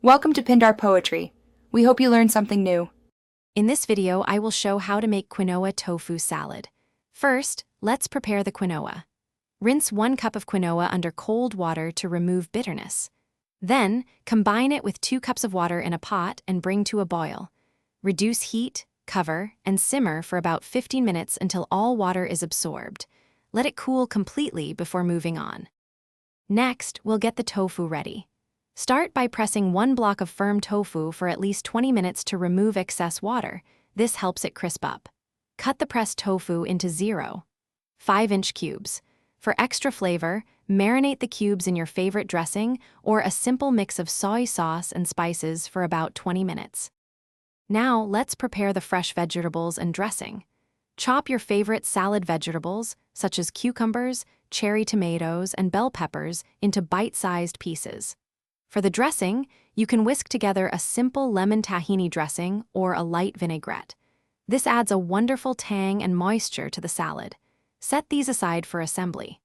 Welcome to Pindar Poetry. We hope you learned something new. In this video, I will show how to make quinoa tofu salad. First, let's prepare the quinoa. Rinse 1 cup of quinoa under cold water to remove bitterness. Then, combine it with 2 cups of water in a pot and bring to a boil. Reduce heat, cover, and simmer for about 15 minutes until all water is absorbed. Let it cool completely before moving on. Next, we'll get the tofu ready. Start by pressing 1 block of firm tofu for at least 20 minutes to remove excess water. This helps it crisp up. Cut the pressed tofu into 0.5-inch cubes. For extra flavor, marinate the cubes in your favorite dressing or a simple mix of soy sauce and spices for about 20 minutes. Now, let's prepare the fresh vegetables and dressing. Chop your favorite salad vegetables, such as cucumbers, cherry tomatoes, and bell peppers, into bite-sized pieces. For the dressing, you can whisk together a simple lemon tahini dressing or a light vinaigrette. This adds a wonderful tang and moisture to the salad. Set these aside for assembly.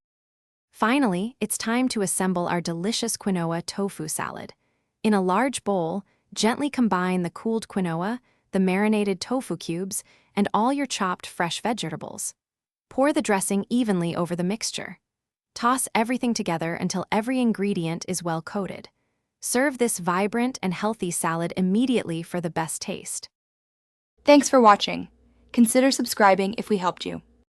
Finally, it's time to assemble our delicious quinoa tofu salad. In a large bowl, gently combine the cooled quinoa, the marinated tofu cubes, and all your chopped fresh vegetables. Pour the dressing evenly over the mixture. Toss everything together until every ingredient is well coated. Serve this vibrant and healthy salad immediately for the best taste. Thanks for watching. Consider subscribing if we helped you.